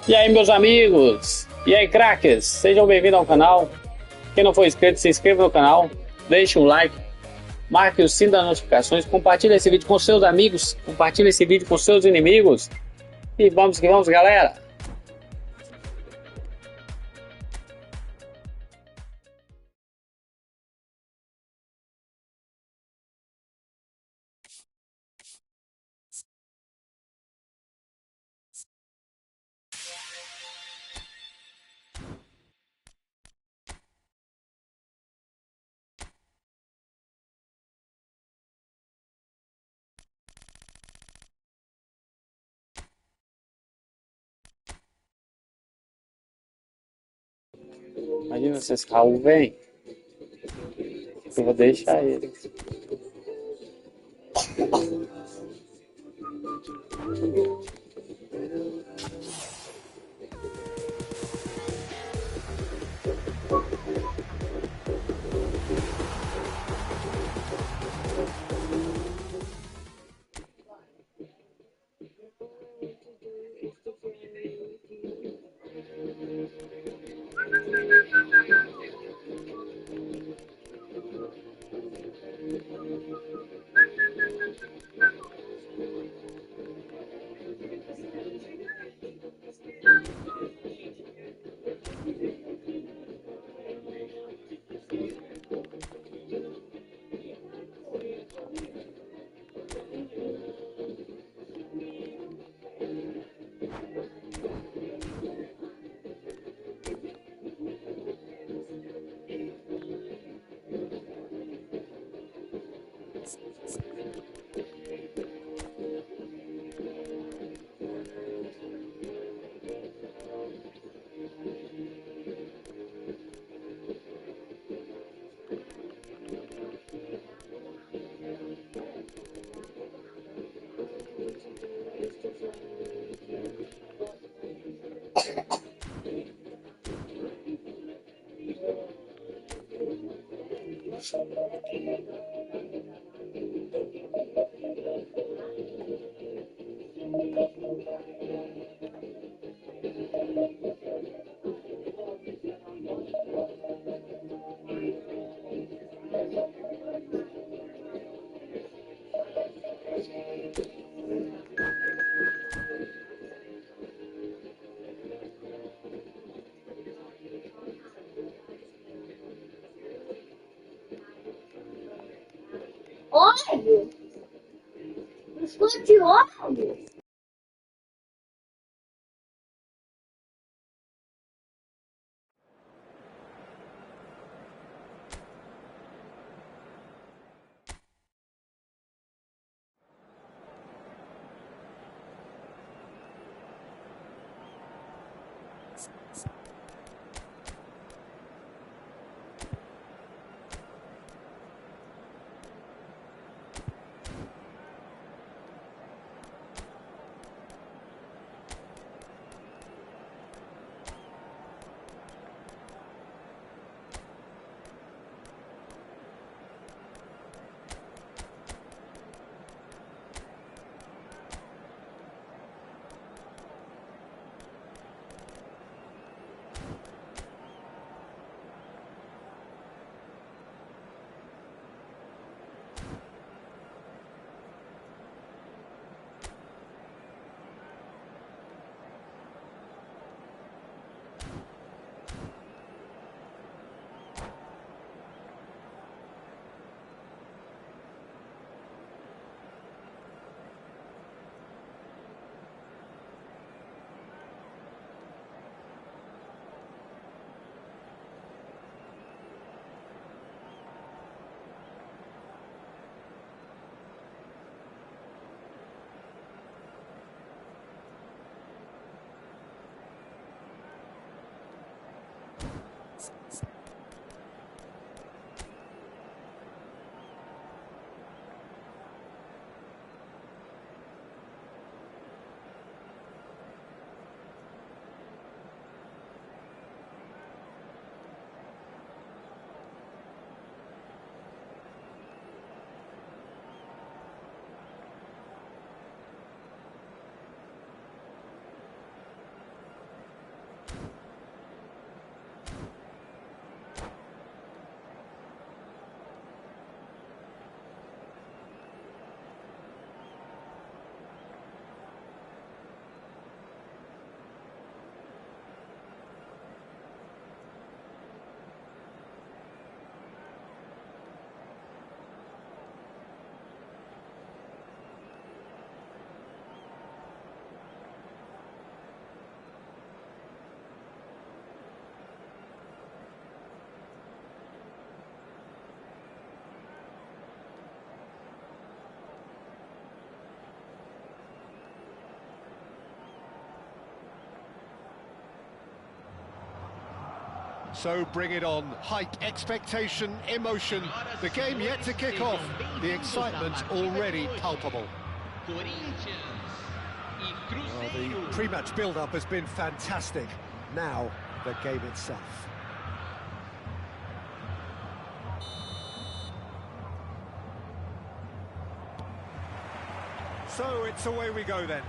E aí, meus amigos? E aí, craques? Sejam bem-vindos ao canal. Quem não for inscrito, se inscreva no canal, deixe um like, marque o sino das notificações, compartilhe esse vídeo com seus amigos, compartilhe esse vídeo com seus inimigos. E vamos que vamos, galera! Imagina se esse Raul vem, eu vou deixar ele. Óleo? Biscoito de óleo? So bring it on. Hype, expectation, emotion. The game yet to kick off. The excitement already palpable. Well, the pre-match build-up has been fantastic. Now, the game itself. So it's away we go then.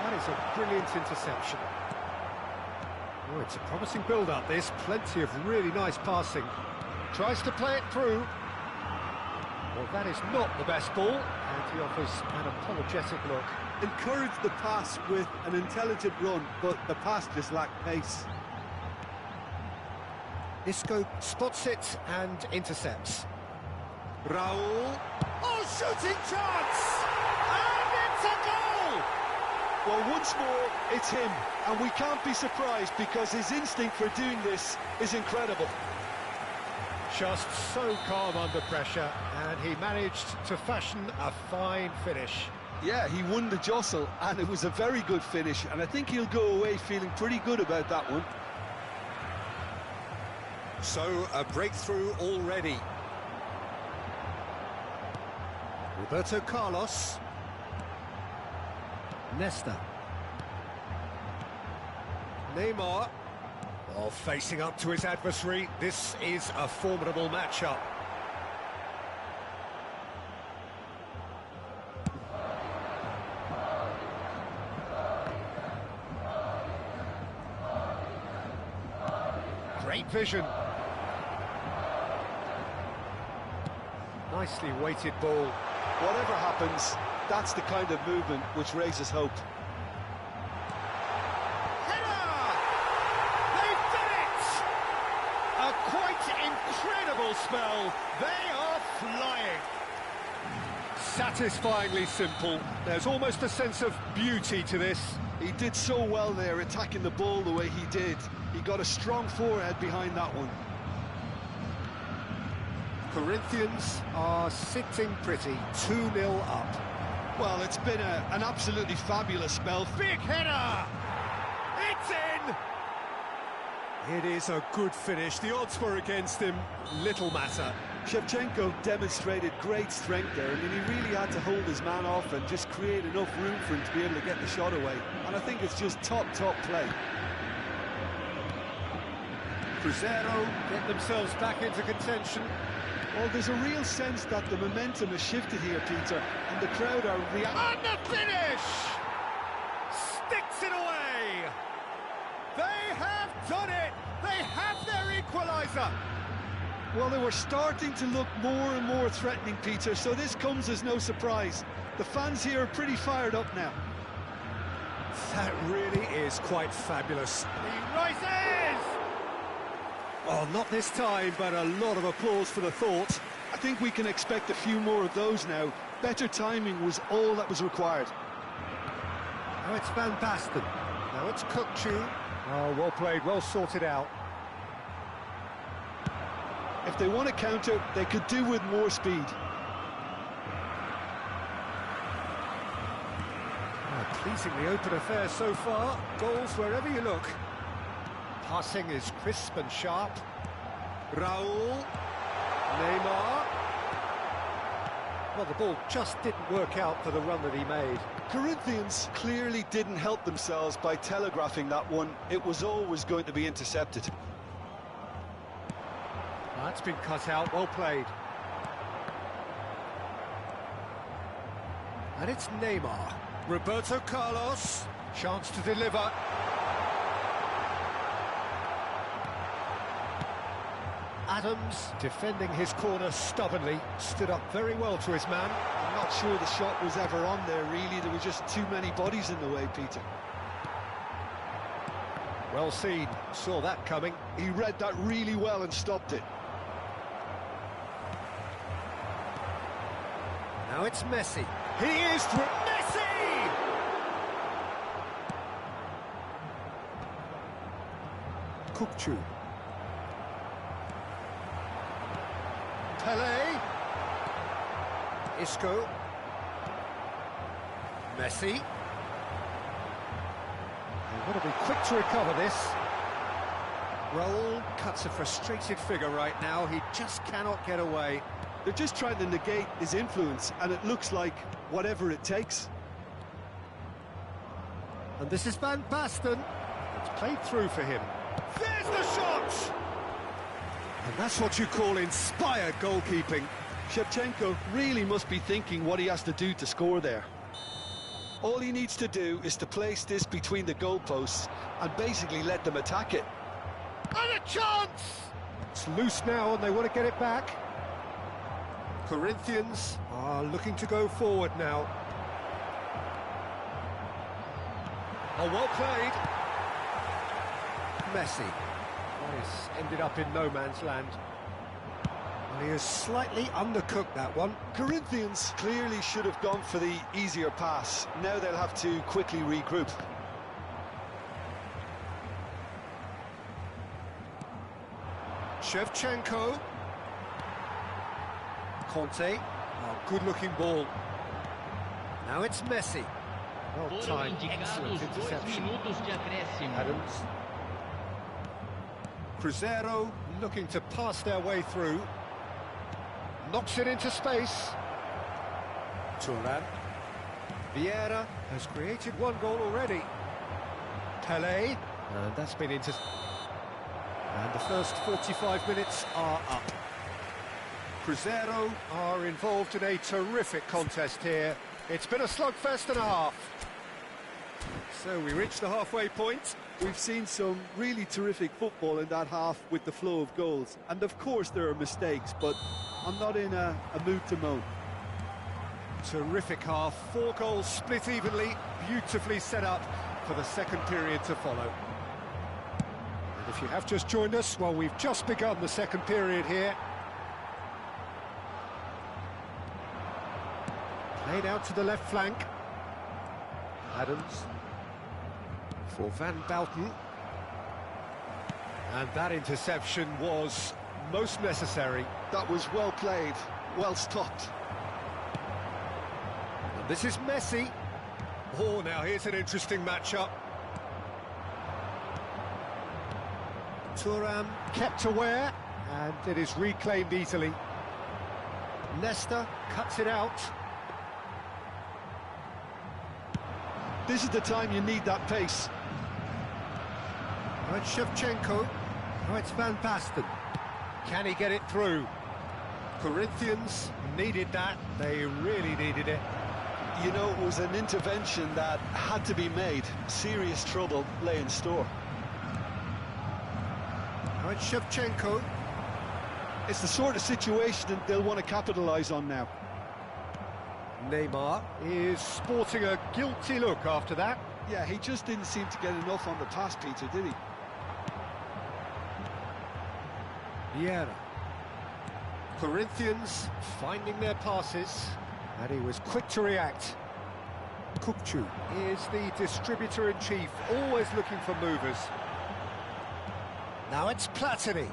That is a brilliant interception. Oh, it's a promising build-up, this. Plenty of really nice passing. Tries to play it through. Well, that is not the best ball, and he offers an apologetic look. Encouraged the pass with an intelligent run, but the pass just lacked pace. Isco spots it and intercepts. Raul. Oh, shooting chance! And it's a goal! Well, once more, it's him. And we can't be surprised because his instinct for doing this is incredible. Just so calm under pressure, and he managed to fashion a fine finish. Yeah, he won the jostle, and it was a very good finish, and I think he'll go away feeling pretty good about that one. So, a breakthrough already. Roberto Carlos. Nesta. Neymar. Oh, facing up to his adversary. This is a formidable matchup. Great vision. Nicely weighted ball. Whatever happens, that's the kind of movement which raises hope. Header! They've done it! A quite incredible spell. They are flying. Satisfyingly simple. There's almost a sense of beauty to this. He did so well there, attacking the ball the way he did. He got a strong forehead behind that one. Corinthians are sitting pretty, 2-0 up. Well, it's been an absolutely fabulous spell. Big header! It's in! It is a good finish. The odds were against him. Little matter. Shevchenko demonstrated great strength there. I mean, he really had to hold his man off and just create enough room for him to be able to get the shot away. And I think it's just top play. Cruzeiro get themselves back into contention. Well, there's a real sense that the momentum has shifted here, Peter, and the crowd are reacting. And the finish! Sticks it away! They have done it! They have their equaliser! Well, they were starting to look more and more threatening, Peter, so this comes as no surprise. The fans here are pretty fired up now. That really is quite fabulous. He rises! Oh, not this time, but a lot of applause for the thought. I think we can expect a few more of those now. Better timing was all that was required. Now it's Van Basten. Now it's Kukçu. Oh, well played, well sorted out. If they want to counter, they could do with more speed. Oh, pleasingly open affair so far. Goals wherever you look. Passing is crisp and sharp. Raul. Neymar. Well, the ball just didn't work out for the run that he made. Corinthians clearly didn't help themselves by telegraphing that one. It was always going to be intercepted. That's been cut out, well played. And it's Neymar. Roberto Carlos. Chance to deliver. Adams, defending his corner stubbornly, stood up very well to his man. I'm not sure the shot was ever on there, really. There were just too many bodies in the way, Peter. Well seen, saw that coming. He read that really well and stopped it. Now it's Messi. He is Messi! Kukçu. Pelé. Isco. Messi. Got to be quick to recover this. Raul cuts a frustrated figure right now. He just cannot get away. They're just trying to negate his influence, and it looks like whatever it takes. And this is Van Basten. It's played through for him. There's the shot! And that's what you call inspired goalkeeping. Shevchenko really must be thinking what he has to do to score there. All he needs to do is to place this between the goalposts and basically let them attack it. And a chance! It's loose now and they want to get it back. Corinthians are looking to go forward now. Oh, well played. Messi. This ended up in no man's land. Well, he has slightly undercooked that one. Corinthians clearly should have gone for the easier pass. Now they'll have to quickly regroup. Shevchenko. Conte. Oh, good-looking ball. Now it's Messi. Well timed, excellent interception. Adams. Crescer looking to pass their way through. Knocks it into space. Turan. Vieira has created one goal already. Pelé. And that's been into... And the first 45 minutes are up. Crescer are involved in a terrific contest here. It's been a slugfest and a half. So we reach the halfway point. We've seen some really terrific football in that half with the flow of goals. And of course there are mistakes, but I'm not in a mood to moan. Terrific half, 4 goals split evenly, beautifully set up for the second period to follow. And if you have just joined us, well, we've just begun the second period here. Played out to the left flank. Adams. For Van Basten. And that interception was most necessary. That was well played, well stopped. And this is Messi. Oh, now here's an interesting matchup. Thuram kept aware, and it is reclaimed easily. Nesta cuts it out. This is the time you need that pace. Now it's Shevchenko. Now it's Van Basten. Can he get it through? Corinthians needed that. They really needed it. You know, it was an intervention that had to be made. Serious trouble lay in store. Now it's Shevchenko. It's the sort of situation that they'll want to capitalise on now. Neymar is sporting a guilty look after that. Yeah, he just didn't seem to get enough on the pass, Peter, did he? Vieira. Corinthians finding their passes, and he was quick to react. Kukcu is the distributor-in-chief, always looking for movers. Now it's Platini.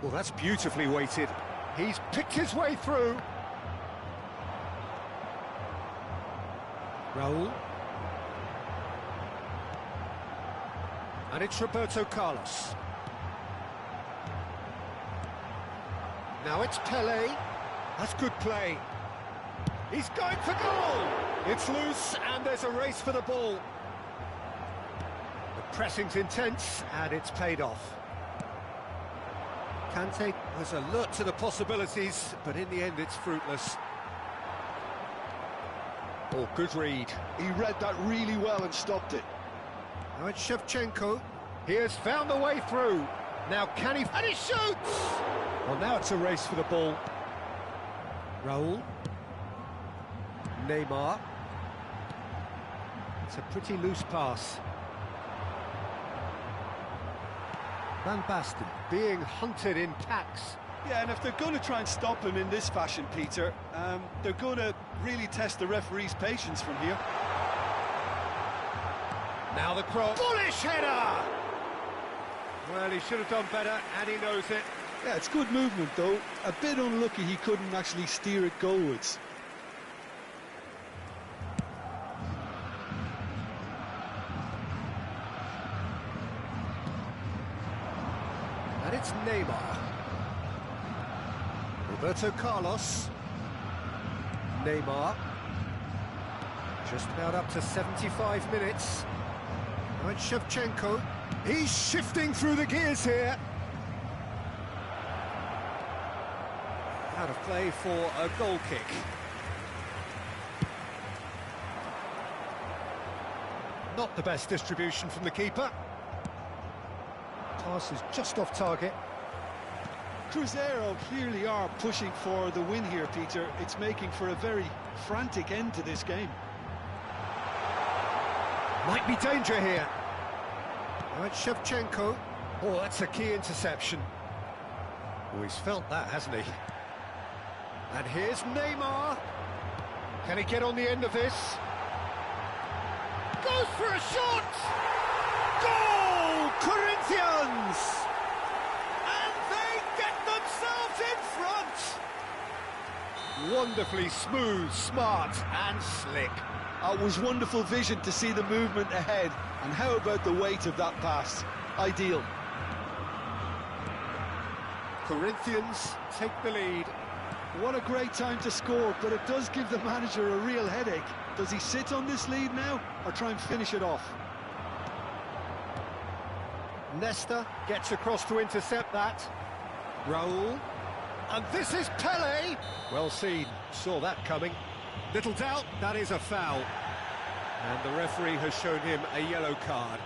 Well, that's beautifully weighted. He's picked his way through. Raul. And it's Roberto Carlos. Now it's Pelé. That's good play. He's going for goal! It's loose and there's a race for the ball. The pressing's intense and it's paid off. Kante was alert to the possibilities, but in the end it's fruitless. Oh, good read. He read that really well and stopped it. Now it's Shevchenko. He has found the way through. Now can he... And he shoots! Well, now it's a race for the ball. Raul. Neymar. It's a pretty loose pass. Van Basten being hunted in packs. Yeah, and if they're going to try and stop him in this fashion, Peter, they're going to really test the referee's patience from here. Now the cross. Bullish header! Well, he should have done better, and he knows it. Yeah, it's good movement, though. A bit unlucky he couldn't actually steer it goalwards. Neymar. Roberto Carlos. Neymar. Just about up to 75 minutes. Now it's Shevchenko. He's shifting through the gears here. Out of play for a goal kick. Not the best distribution from the keeper. Pass is just off target. Cruzeiro clearly are pushing for the win here, Peter. It's making for a very frantic end to this game. Might be danger here. Now it's Shevchenko. Oh, that's a key interception. Oh, he's felt that, hasn't he? And here's Neymar. Can he get on the end of this? Goes for a shot! Goal! Corinthians! And they get themselves in front! Wonderfully smooth, smart and slick. It was wonderful vision to see the movement ahead. And how about the weight of that pass? Ideal. Corinthians take the lead. What a great time to score, but it does give the manager a real headache. Does he sit on this lead now, or try and finish it off? Nesta gets across to intercept that. Raul. And this is Pele. Well seen, saw that coming. Little doubt, that is a foul. And the referee has shown him a yellow card.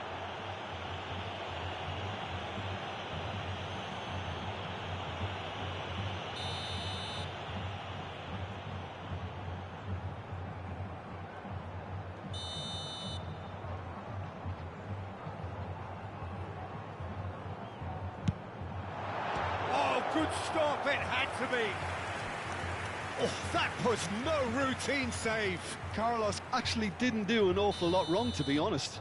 Oh, good stop, it had to be. Oh, that was no routine save. Carlos actually didn't do an awful lot wrong, to be honest.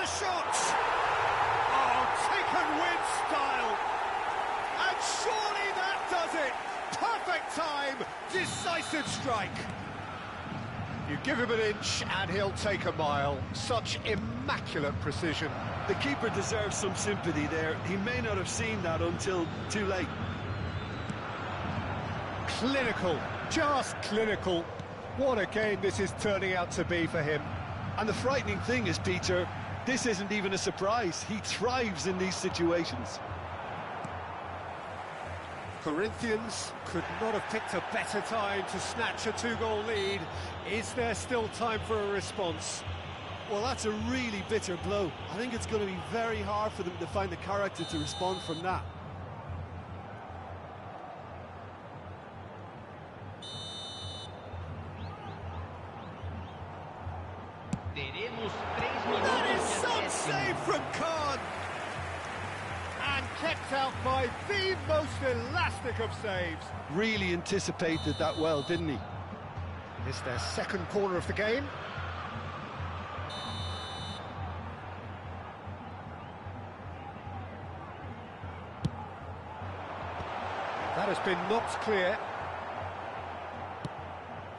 Shots! Oh, taken with style! And surely that does it! Perfect time! Decisive strike! You give him an inch and he'll take a mile. Such immaculate precision. The keeper deserves some sympathy there. He may not have seen that until too late. Clinical, just clinical. What a game this is turning out to be for him. And the frightening thing is, Peter, this isn't even a surprise. He thrives in these situations. Corinthians could not have picked a better time to snatch a two-goal lead. Is there still time for a response? Well, that's a really bitter blow. I think it's going to be very hard for them to find the character to respond from that. That is some save from Khan! And kept out by the most elastic of saves. Really anticipated that well, didn't he? It's their second corner of the game. That has been knocked clear.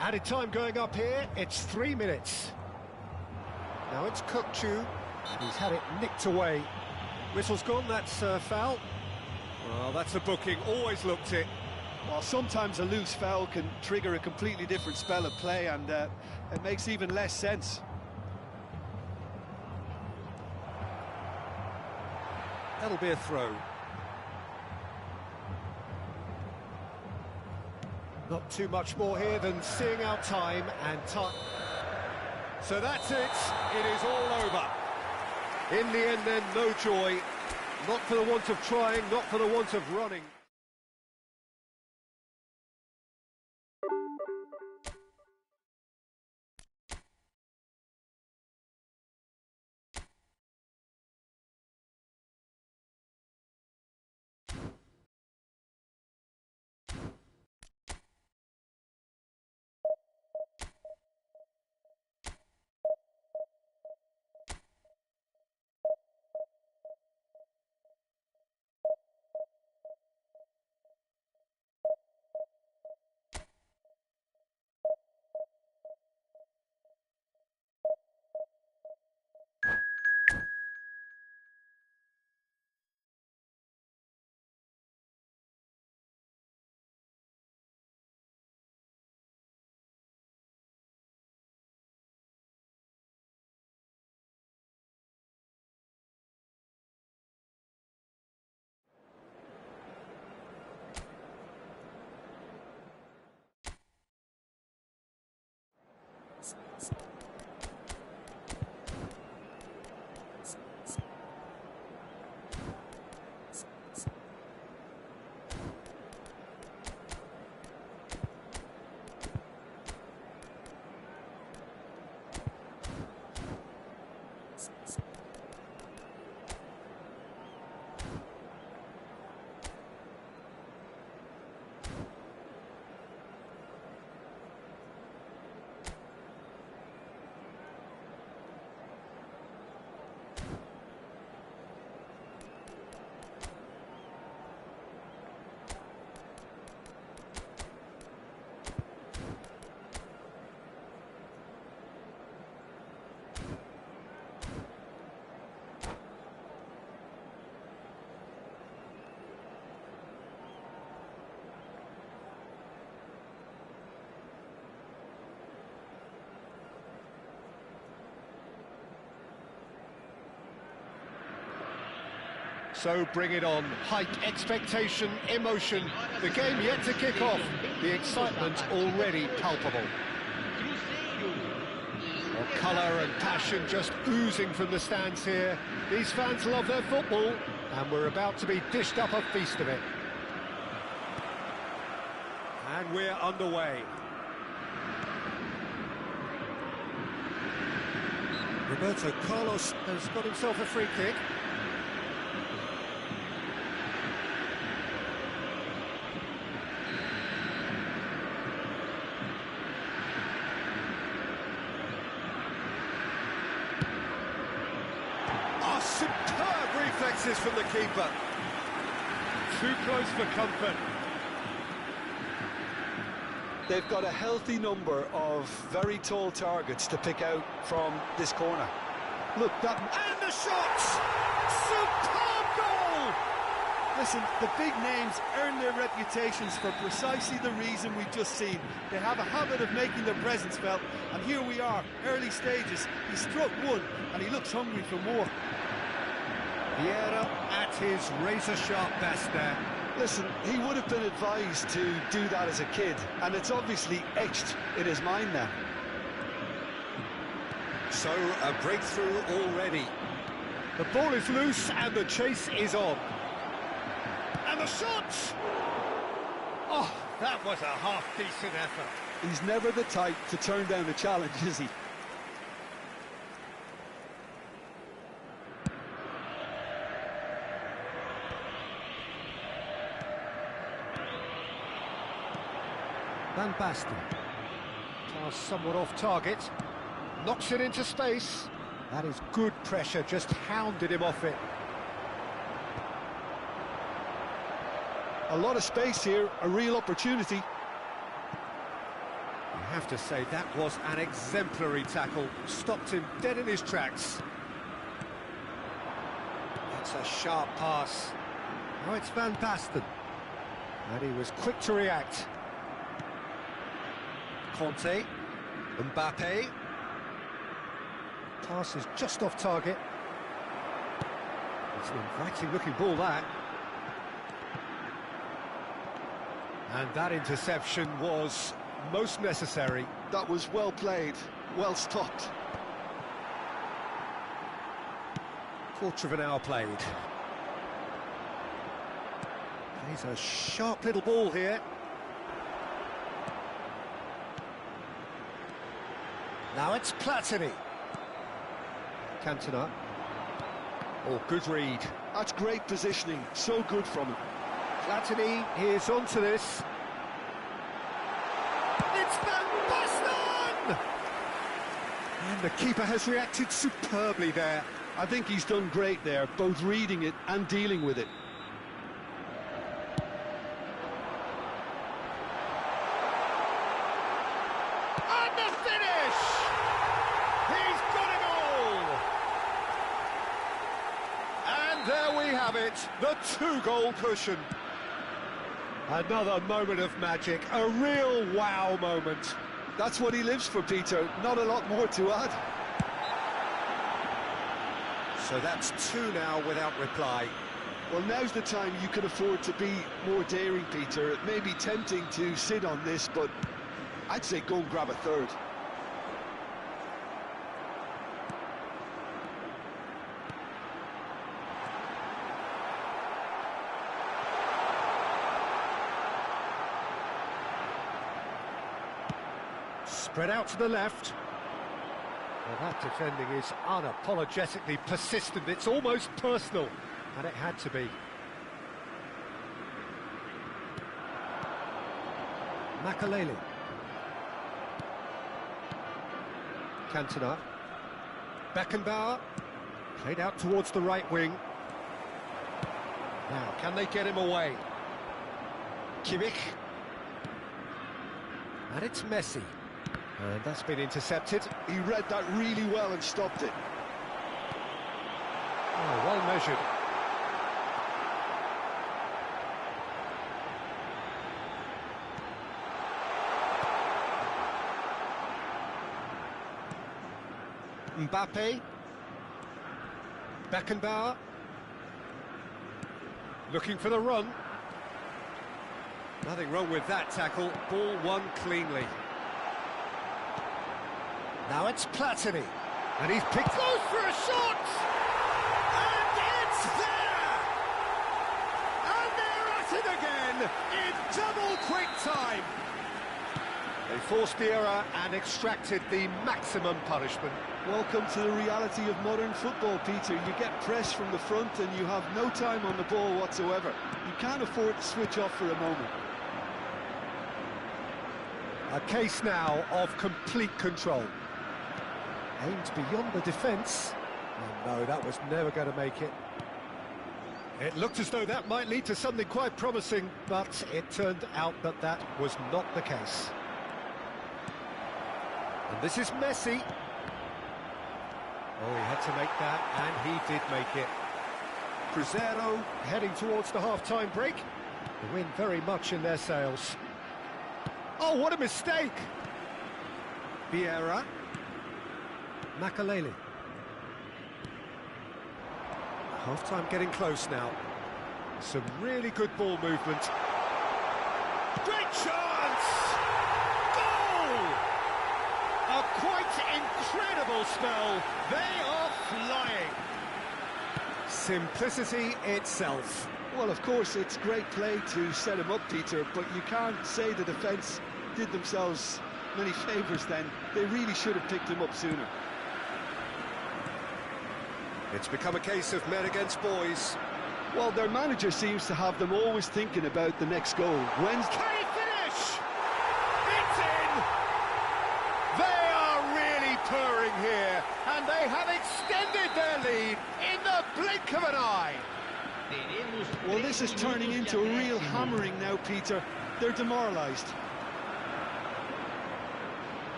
Added time going up here, it's 3 minutes. Now it's Kukçu, and he's had it nicked away. Whistle's gone, that's a foul. Well, that's a booking, always looked it. Well, sometimes a loose foul can trigger a completely different spell of play, and it makes even less sense. That'll be a throw. Not too much more here than seeing out time and time. So that's it. It is all over. In the end then, no joy. Not for the want of trying, not for the want of running. So bring it on. Hype, expectation, emotion. The game yet to kick off. The excitement already palpable. Well, colour and passion just oozing from the stands here. These fans love their football, and we're about to be dished up a feast of it. And we're underway. Roberto Carlos has got himself a free kick. Superb reflexes from the keeper. Too close for comfort. They've got a healthy number of very tall targets to pick out from this corner. Look, that... And the shots! Superb goal! Listen, the big names earn their reputations for precisely the reason we've just seen. They have a habit of making their presence felt, and here we are, early stages. He struck one, and he looks hungry for more. Primeira at his razor-sharp best there. Listen, he would have been advised to do that as a kid, and it's obviously etched in his mind now. So, a breakthrough already. The ball is loose, and the chase is on. And the shots! Oh, that was a half-decent effort. He's never the type to turn down a challenge, is he? Van Basten. Pass somewhat off target. Knocks it into space. That is good pressure, just hounded him off it. A lot of space here, a real opportunity. You have to say that was an exemplary tackle. Stopped him dead in his tracks. That's a sharp pass. Now it's Van Basten. And he was quick to react. Conte, Mbappe. Pass is just off target. It's an inviting looking ball, that. And that interception was most necessary. That was well played, well stopped. Quarter of an hour played. Plays a sharp little ball here. Now it's Platini. Cantona. Oh, good read. That's great positioning, so good from him. Platini is onto this. It's Van Basten! And the keeper has reacted superbly there. I think he's done great there, both reading it and dealing with it. And the finish! He's got it all! And there we have it, the 2-goal cushion. Another moment of magic, a real wow moment. That's what he lives for, Peter. Not a lot more to add. So that's 2 now without reply. Well, now's the time you can afford to be more daring, Peter. It may be tempting to sit on this, but I'd say go and grab a third. Spread out to the left. Well, that defending is unapologetically persistent. It's almost personal, and it had to be. Makalele. Cantona. Beckenbauer. Played out towards the right wing. Now, can they get him away? Kimmich. And it's Messi. And that's been intercepted. He read that really well and stopped it. Oh, well measured. Mbappe. Beckenbauer. Looking for the run. Nothing wrong with that tackle. Ball won cleanly. Now it's Platini, and he's picked close for a shot, and it's there! And they're at it again, in double quick time! They forced the error and extracted the maximum punishment. Welcome to the reality of modern football, Peter. You get pressed from the front and you have no time on the ball whatsoever. You can't afford to switch off for a moment. A case now of complete control. Aimed beyond the defence. Oh no, that was never going to make it. It looked as though that might lead to something quite promising, but it turned out that that was not the case. And this is Messi. Oh, he had to make that, and he did make it. Crescer heading towards the half-time break. The wind very much in their sails. Oh, what a mistake! Vieira. Makalele. Half-time getting close now. Some really good ball movement. Great chance! Goal! A quite incredible spell. They are flying. Simplicity itself. Well, of course, it's great play to set him up, Peter, but you can't say the defence did themselves many favours then. They really should have picked him up sooner. It's become a case of men against boys. Well, their manager seems to have them always thinking about the next goal. When's... Can he finish? It's in! They are really purring here, and they have extended their lead in the blink of an eye. Well, this is turning into a real hammering now, Peter. They're demoralised.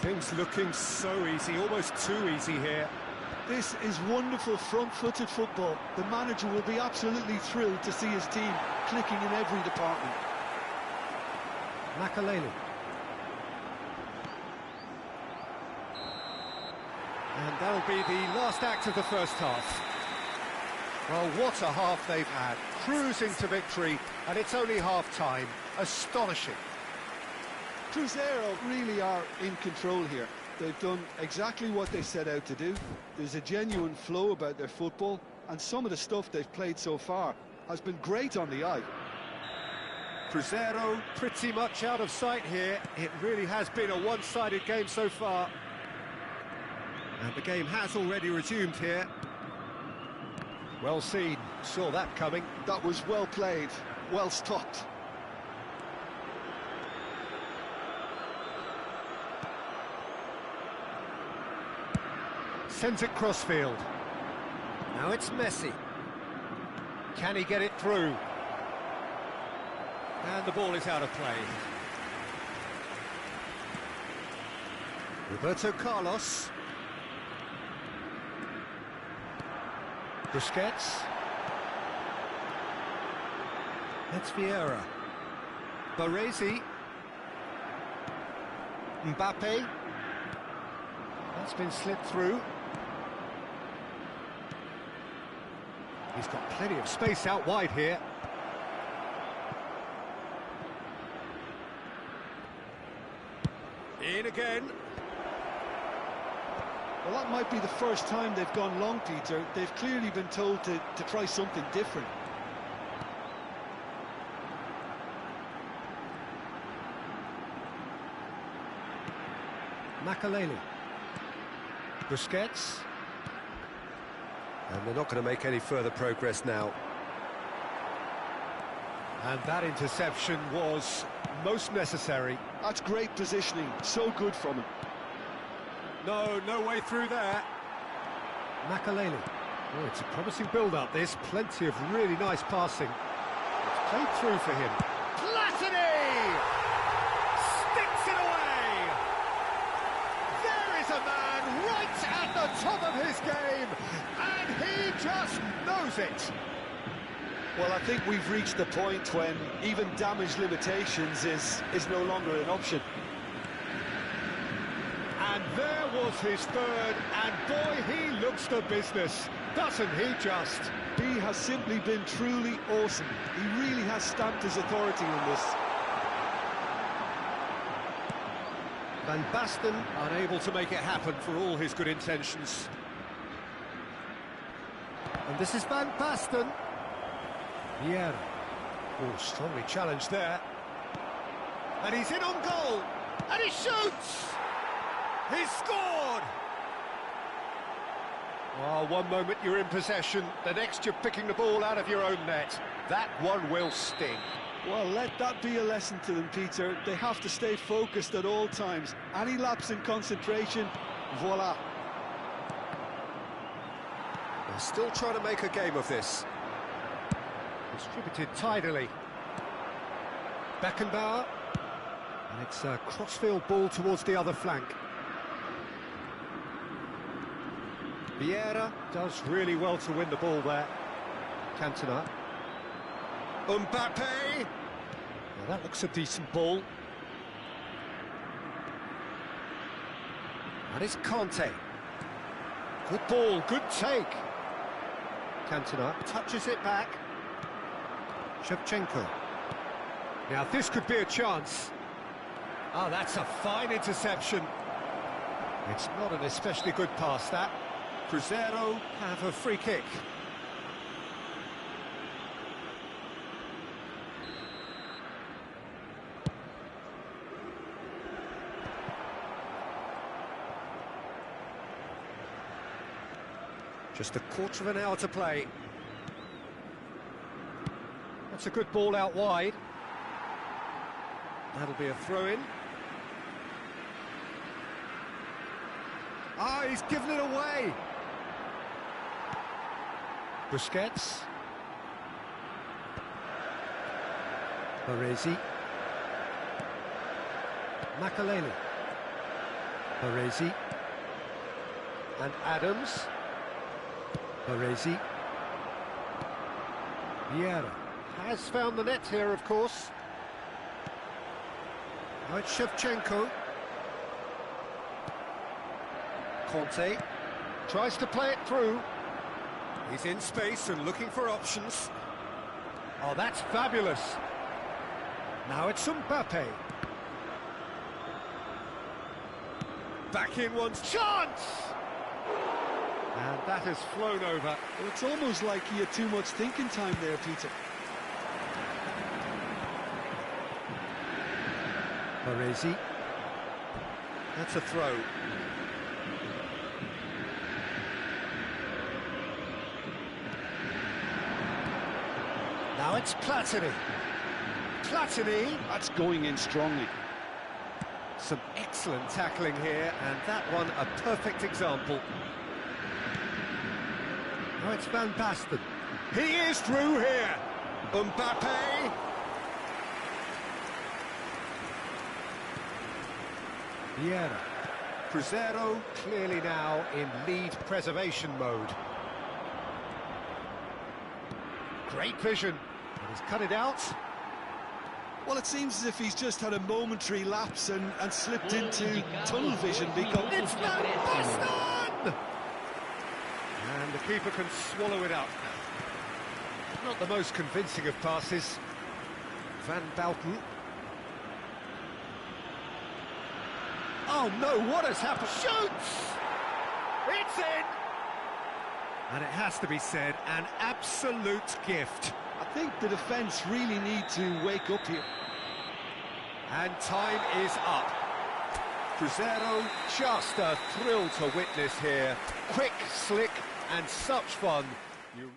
Things looking so easy, almost too easy here. This is wonderful front-footed football. The manager will be absolutely thrilled to see his team clicking in every department. Makalele. And that'll be the last act of the first half. Well, what a half they've had. Cruising to victory, and it's only half-time. Astonishing. Cruzeiro really are in control here. They've done exactly what they set out to do. There's a genuine flow about their football, and some of the stuff they've played so far has been great on the eye. Cruzeiro pretty much out of sight here. It really has been a one-sided game so far. And the game has already resumed here. Well seen, saw that coming. That was well played, well stopped. Sends it crossfield. Now it's Messi. Can he get it through? And the ball is out of play. Roberto Carlos. Busquets. That's Vieira. Baresi. Mbappe. That's been slipped through. He's got plenty of space out wide here. In again. Well, that might be the first time they've gone long, Peter. They've clearly been told to try something different. Makaleli. Busquets. And they're not going to make any further progress now. And that interception was most necessary. That's great positioning, so good from him. No way through there. Makaleli. Oh, it's a promising build-up, this. Plenty of really nice passing. It's played through for him. Platini! Sticks it away! There is a man right at the top of his game, and he just knows it. Well, I think we've reached the point when even damage limitations is no longer an option. And there was his third, and boy, he looks the business, doesn't he just? He has simply been truly awesome. He really has stamped his authority on this. Van Basten unable to make it happen for all his good intentions. And this is Van Basten. Vieira. Oh, strongly challenged there. And he's in on goal. And he shoots! He's scored! Well, one moment you're in possession, the next you're picking the ball out of your own net. That one will sting. Well, let that be a lesson to them, Peter. They have to stay focused at all times. Any lapse in concentration, voila. They're still trying to make a game of this. Distributed tidily. Beckenbauer. And it's a crossfield ball towards the other flank. Vieira does really well to win the ball there. Cantona. Mbappe! Well, that looks a decent ball. And it's Conte. Good ball, good take. Cantona touches it back. Shevchenko. Now this could be a chance. Oh, that's a fine interception. It's not an especially good pass, that. Cruzeiro have a free kick. Just a quarter of an hour to play. That's a good ball out wide. That'll be a throw-in. Ah, he's given it away. Busquets. Baresi. Makaleli. Baresi. And Adams. Baresi. Vieira has found the net here, of course. Now it's Shevchenko. Conte tries to play it through. He's in space and looking for options. Oh, that's fabulous. Now it's Mbappe. Back in one's chance! And that has flown over. Well, it's almost like he had too much thinking time there, Peter. Baresi. That's a throw. Now it's Platini. Platini. That's going in strongly. Some excellent tackling here, and that one a perfect example. Now it's Van Basten. He is through here. Mbappe. Vieira. Cruzeiro clearly now in lead preservation mode. Great vision. He's cut it out. Well, it seems as if he's just had a momentary lapse and slipped into tunnel vision because... It's Van Basten! And the keeper can swallow it up. Not the most convincing of passes. Van Basten. Oh no, what has happened? Shoots! It's in! And it has to be said, an absolute gift. I think the defence really need to wake up here. And time is up. Cruzeiro, just a thrill to witness here. Quick, slick, and such fun. You